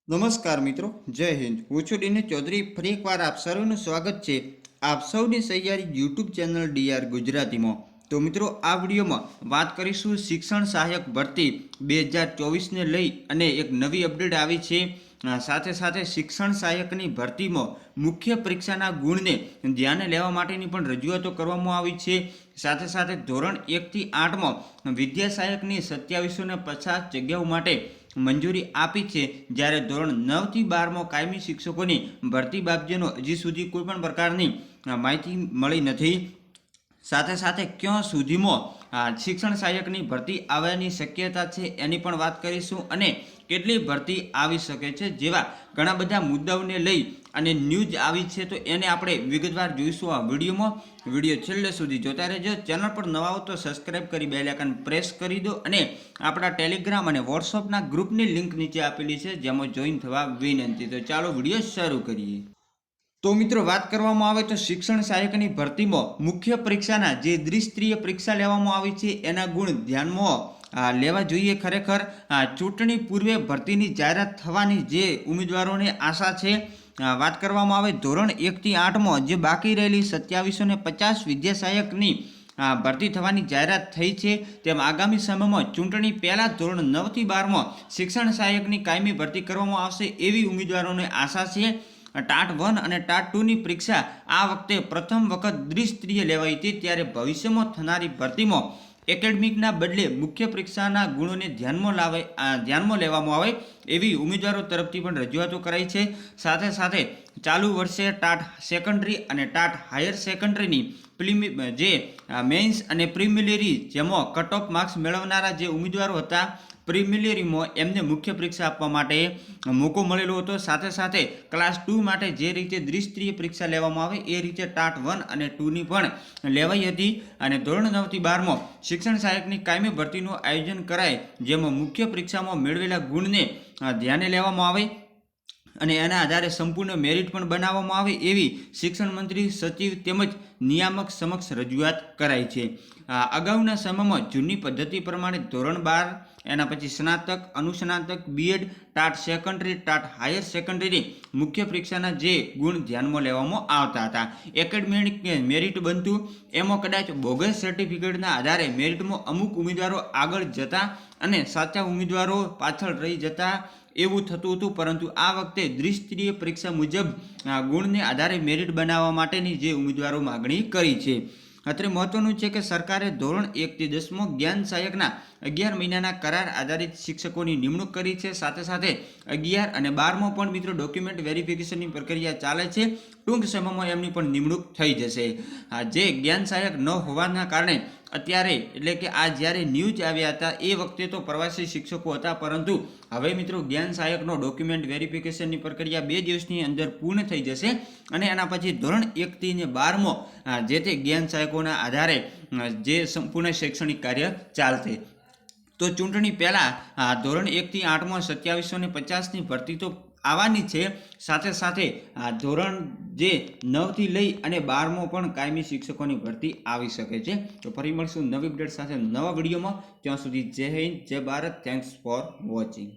નમસ્કાર મિત્રો, જય હિન્દ. હું છું ડીને ચૌધરી. ફરી એકવાર આપ સર્વનું સ્વાગત છે આપ સૌની સહિયારી યુટ્યુબ ચેનલ ડીઆર ગુજરાતીમાં. તો મિત્રો, આ વિડીયોમાં વાત કરીશું શિક્ષણ સહાયક ભરતી 2024ને લઈ અને એક નવી અપડેટ આવી છે. સાથે સાથે શિક્ષણ સહાયકની ભરતીમાં મુખ્ય પરીક્ષાના ગુણને ધ્યાને લેવા માટેની પણ રજૂઆતો કરવામાં આવી છે. સાથે સાથે ધોરણ 1 થી 8માં વિદ્યા સહાયકની 2750 જગ્યાઓ માટે મંજૂરી આપી છે, જ્યારે ધોરણ 9 થી 12માં કાયમી શિક્ષકોની ભરતી બાબતેનો હજી સુધી કોઈ પણ પ્રકારની માહિતી મળી નથી. સાથે સાથે ક્યાં સુધીમાં શિક્ષણ સહાયકની ભરતી આવવાની શક્યતા છે એની પણ વાત કરીશું, અને કેટલી ભરતી આવી શકે છે જેવા ઘણા બધા મુદ્દાઓને લઈ અને ન્યૂઝ આવી છે, તો એને આપણે વિગતવાર જોઈશું આ વિડીયોમાં. વિડીયો છેલ્લે સુધી જોતા રહેજો. ચેનલ પર નવા હો તો સબસ્ક્રાઇબ કરી બેલ આઇકન પ્રેસ કરી દો, અને આપણા ટેલિગ્રામ અને વોટ્સઅપના ગ્રુપની લિંક નીચે આપેલી છે જેમાં જોઈન થવા વિનંતી. તો ચાલો વિડીયો શરૂ કરીએ. તો મિત્રો, વાત કરવામાં આવે તો શિક્ષણ સહાયકની ભરતીમાં મુખ્ય પરીક્ષાના જે દ્વિસ્તરીય પરીક્ષા લેવામાં આવી છે એના ગુણ ધ્યાનમાં લેવા જોઈએ. ખરેખર ચૂંટણી પૂર્વે ભરતીની જાહેરાત થવાની જે ઉમેદવારોને આશા છે, વાત કરવામાં આવે ધોરણ 1 થી 8માં જે બાકી રહેલી 2750 વિદ્યા સહાયકની ભરતી થવાની જાહેરાત થઈ છે, તેમ આગામી સમયમાં ચૂંટણી પહેલાં ધોરણ 9 થી 12માં શિક્ષણ સહાયકની કાયમી ભરતી કરવામાં આવશે એવી ઉમેદવારોને આશા છે. ટાટ 1 અને ટાટ 2ની પરીક્ષા આ વખતે પ્રથમ વખત દ્વિસ્તરીય લેવાઈ હતી, ત્યારે ભવિષ્યમાં થનારી ભરતીમાં એકેડમિકના બદલે મુખ્ય પરીક્ષાના ગુણોને ધ્યાનમાં લેવામાં આવે એવી ઉમેદવારો તરફથી પણ રજૂઆતો કરાઈ છે. સાથે સાથે ચાલુ વર્ષે ટાટ સેકન્ડરી અને ટાટ હાયર સેકન્ડરીની જે મેઇન્સ અને પ્રિલિમિનરી જેમાં કટ ઓફ માર્ક્સ મેળવનારા જે ઉમેદવારો હતા પ્રિલિમિનરીમાં એમને મુખ્ય પરીક્ષા આપવા માટે મોકો મળેલો હતો. સાથે સાથે ક્લાસ 2 માટે જે રીતે દ્વિસ્તરીય પરીક્ષા લેવામાં આવે એ રીતે ટાટ 1 અને 2ની પણ લેવાઈ હતી, અને ધોરણ 9 થી 12માં શિક્ષણ સહાયકની કાયમી ભરતીનું આયોજન કરાય જેમાં મુખ્ય પરીક્ષામાં મેળવેલા ગુણને ધ્યાને લેવામાં આવે અને એના આધારે સંપૂર્ણ મેરિટ પણ બનાવવામાં આવે એવી શિક્ષણ મંત્રી, સચિવ તેમજ નિયામક સમક્ષ રજૂઆત કરાઈ છે. અગાઉના સમયમાં જૂની પદ્ધતિ પ્રમાણે ધોરણ 12 એના પછી સ્નાતક, અનુસ્નાતક, B Ed, TAT secondary, TAT higher સેકન્ડરીની મુખ્ય પરીક્ષાના જે ગુણ ધ્યાનમાં લેવામાં આવતા હતા. એકેડમિક મેરિટ બનતું, એમાં કદાચ બોગસ સર્ટિફિકેટના આધારે મેરિટમાં અમુક ઉમેદવારો આગળ જતા અને સાચા ઉમેદવારો પાછળ રહી જતા એવું થતું હતું, પરંતુ આ વખતે દ્વિસ્તરીય પરીક્ષા મુજબ ગુણને આધારે મેરિટ બનાવવા માટેની જે ઉમેદવારો માગણી કરી છે. અત્રે મહત્વનું છે કે સરકારે ધોરણ 1 થી 10માં જ્ઞાન સહાયકના 11 મહિનાના કરાર આધારિત શિક્ષકોની નિમણૂક કરી છે. સાથે સાથે 11 અને 12માં પણ મિત્રો ડોક્યુમેન્ટ વેરિફિકેશનની પ્રક્રિયા ચાલે છે. ટૂંક સમયમાં એમની પણ નિમણૂક થઈ જશે. જે જ્ઞાન સહાયક ન હોવાના કારણે અત્યારે એટલે કે આ જ્યારે ન્યૂઝ આવ્યા હતા એ વખતે તો પ્રવાસી શિક્ષકો હતા, પરંતુ હવે મિત્રો જ્ઞાન સહાયકનો ડોક્યુમેન્ટ વેરિફિકેશનની પ્રક્રિયા 2 દિવસની અંદર પૂર્ણ થઈ જશે, અને એના પછી ધોરણ 1 થી 12માં જે તે જ્ઞાન સહાયકોના આધારે જે સંપૂર્ણ શૈક્ષણિક કાર્ય ચાલશે. તો ચૂંટણી પહેલાં ધોરણ 1 થી 8માં 2750ની ભરતી તો આવવાની છે. સાથે સાથે ધોરણ જે 9 થી લઈ અને 12માં પણ કાયમી શિક્ષકોની ભરતી આવી શકે છે. તો ફરી મળશું નવી અપડેટ સાથે નવા વિડીયોમાં. ત્યાં સુધી જય હિન્દ, જય ભારત. Thanks for watching.